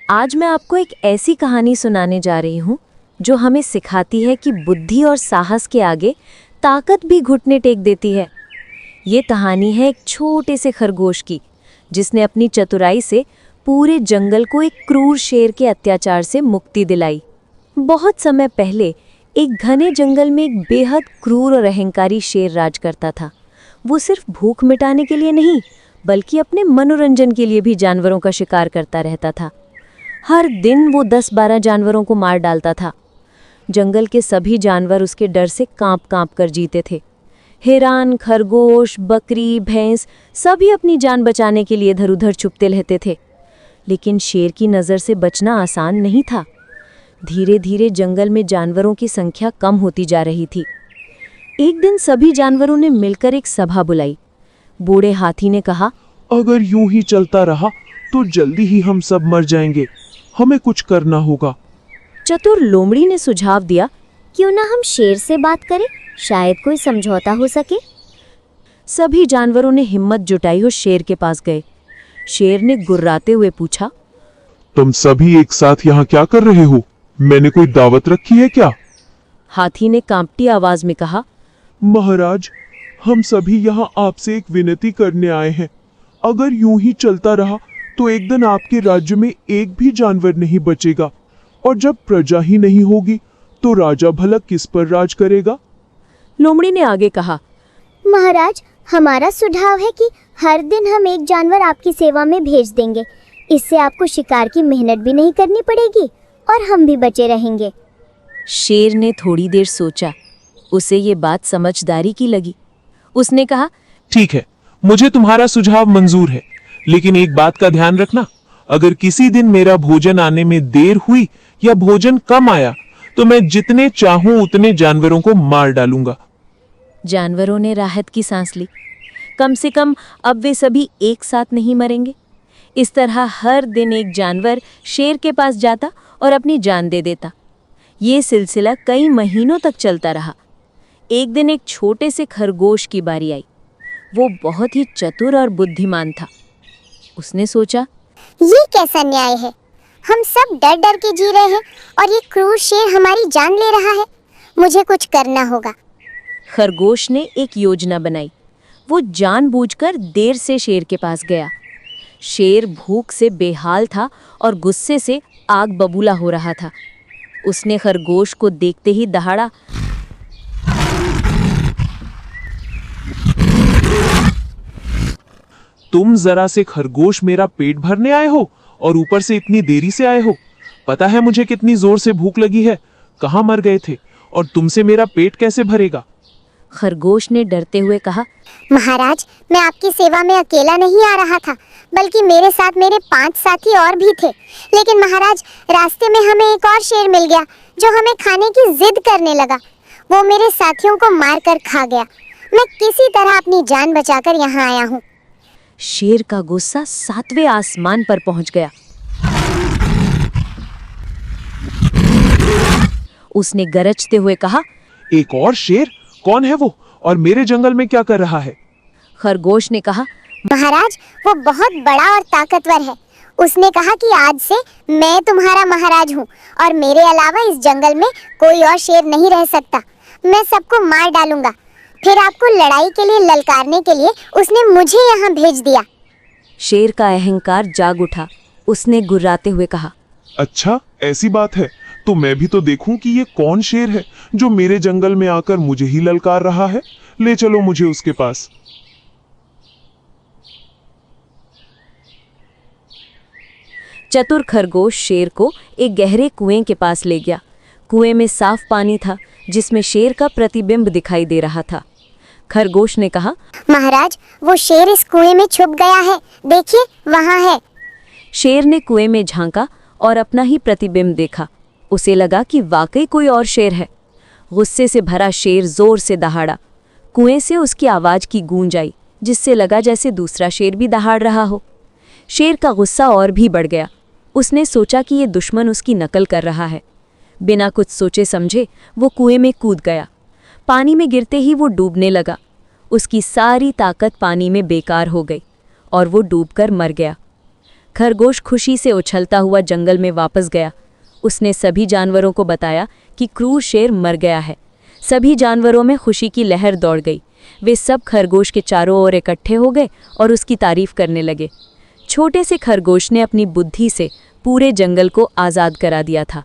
आज मैं आपको एक ऐसी कहानी सुनाने जा रही हूँ जो हमें सिखाती है कि बुद्धि और साहस के आगे ताकत भी घुटने टेक देती है। ये कहानी है एक छोटे से खरगोश की, जिसने अपनी चतुराई से पूरे जंगल को एक क्रूर शेर के अत्याचार से मुक्ति दिलाई। बहुत समय पहले एक घने जंगल में एक बेहद क्रूर और अहंकारी शेर राज करता था। वो सिर्फ भूख मिटाने के लिए नहीं, बल्कि अपने मनोरंजन के लिए भी जानवरों का शिकार करता रहता था। हर दिन वो 10-12 जानवरों को मार डालता था। जंगल के सभी जानवर उसके डर से कांप-कांप कर जीते थे। हिरन, खरगोश, बकरी, भैंस सभी अपनी जान बचाने के लिए इधर-उधर छुपते रहते थे। लेकिन शेर की नज़र से बचना आसान नहीं था। धीरे-धीरे जंगल में जानवरों की संख्या कम होती जा रही थी। एक दिन सभी जानवरों ने मिलकर एक सभा बुलाई। बूढ़े हाथी ने कहा, अगर यूं ही चलता रहा तो जल्दी ही हम सब मर जाएंगे। हमें कुछ करना होगा। चतुर लोमड़ी ने सुझाव दिया, क्यों ना हम शेर से बात करें, शायद कोई समझौता हो सके। सभी जानवरों ने हिम्मत जुटाई और शेर के पास गए। शेर ने गुर्राते हुए पूछा, तुम सभी एक साथ यहाँ क्या कर रहे हो? मैंने कोई दावत रखी है क्या? हाथी ने कांपती आवाज में कहा, महाराज, हम सभी यहाँ आपसे एक विनती करने आए हैं। अगर यूं ही चलता रहा तो एक दिन आपके राज्य में एक भी जानवर नहीं बचेगा, और जब प्रजा ही नहीं होगी तो राजा भला किस पर राज करेगा? लोमड़ी ने आगे कहा, महाराज, हमारा सुझाव है कि हर दिन हम एक जानवर आपकी सेवा में भेज देंगे। इससे आपको शिकार की मेहनत भी नहीं करनी पड़ेगी और हम भी बचे रहेंगे। शेर ने थोड़ी देर सोचा। उसे ये बात समझदारी की लगी। उसने कहा, ठीक है, मुझे तुम्हारा सुझाव मंजूर है, लेकिन एक बात का ध्यान रखना, अगर किसी दिन मेरा भोजन आने में देर हुई या भोजन कम आया तो मैं जितने चाहूं उतने जानवरों को मार डालूंगा। जानवरों ने राहत की सांस ली। कम से कम अब वे सभी एक साथ नहीं मरेंगे। इस तरह हर दिन एक जानवर शेर के पास जाता और अपनी जान दे देता। ये सिलसिला कई महीनों तक चलता रहा। एक दिन एक छोटे से खरगोश की बारी आई। वो बहुत ही चतुर और बुद्धिमान था। उसने सोचा, ये कैसा न्याय है? हम सब डर डर के जी रहे हैं और ये क्रूर शेर हमारी जान ले रहा है। मुझे कुछ करना होगा। खरगोश ने एक योजना बनाई। वो जानबूझकर देर से शेर के पास गया। शेर भूख से बेहाल था और गुस्से से आग बबूला हो रहा था। उसने खरगोश को देखते ही दहाड़ा। तुम जरा से खरगोश मेरा पेट भरने आए हो और ऊपर से इतनी देरी से आए हो। पता है मुझे कितनी जोर से भूख लगी है। कहाँ मर गए थे और तुमसे मेरा पेट कैसे भरेगा? खरगोश ने डरते हुए कहा, महाराज, मैं आपकी सेवा में अकेला नहीं आ रहा था, बल्कि मेरे साथ मेरे 5 साथी और भी थे। लेकिन महाराज, रास्ते में हमें एक और शेर मिल गया जो हमें खाने की जिद करने लगा। वो मेरे साथियों को मार कर खा गया। मैं किसी तरह अपनी जान बचाकर यहाँ आया हूँ। शेर का गुस्सा 7वें आसमान पर पहुंच गया। उसने गरजते हुए कहा, एक और शेर? कौन है वो और मेरे जंगल में क्या कर रहा है? खरगोश ने कहा, महाराज, वो बहुत बड़ा और ताकतवर है। उसने कहा कि आज से मैं तुम्हारा महाराज हूँ और मेरे अलावा इस जंगल में कोई और शेर नहीं रह सकता। मैं सबको मार डालूंगा। फिर आपको लड़ाई के लिए ललकारने के लिए उसने मुझे यहाँ भेज दिया। शेर का अहंकार जाग उठा। उसने गुर्राते हुए कहा, अच्छा, ऐसी बात है तो मैं भी तो देखूं कि ये कौन शेर है जो मेरे जंगल में आकर मुझे ही ललकार रहा है। ले चलो मुझे उसके पास। चतुर खरगोश शेर को एक गहरे कुएं के पास ले गया। कुएं में साफ पानी था, जिसमें शेर का प्रतिबिंब दिखाई दे रहा था। खरगोश ने कहा, महाराज, वो शेर इस कुएं में छुप गया है। देखिए, वहाँ है। शेर ने कुएं में झांका और अपना ही प्रतिबिंब देखा। उसे लगा कि वाकई कोई और शेर है। गुस्से से भरा शेर जोर से दहाड़ा। कुएं से उसकी आवाज की गूंज आई, जिससे लगा जैसे दूसरा शेर भी दहाड़ रहा हो। शेर का गुस्सा और भी बढ़ गया। उसने सोचा कि ये दुश्मन उसकी नकल कर रहा है। बिना कुछ सोचे समझे वो कुएं में कूद गया। पानी में गिरते ही वो डूबने लगा। उसकी सारी ताकत पानी में बेकार हो गई और वो डूबकर मर गया। खरगोश खुशी से उछलता हुआ जंगल में वापस गया। उसने सभी जानवरों को बताया कि क्रूर शेर मर गया है। सभी जानवरों में खुशी की लहर दौड़ गई। वे सब खरगोश के चारों ओर इकट्ठे हो गए और उसकी तारीफ करने लगे। छोटे से खरगोश ने अपनी बुद्धि से पूरे जंगल को आज़ाद करा दिया था।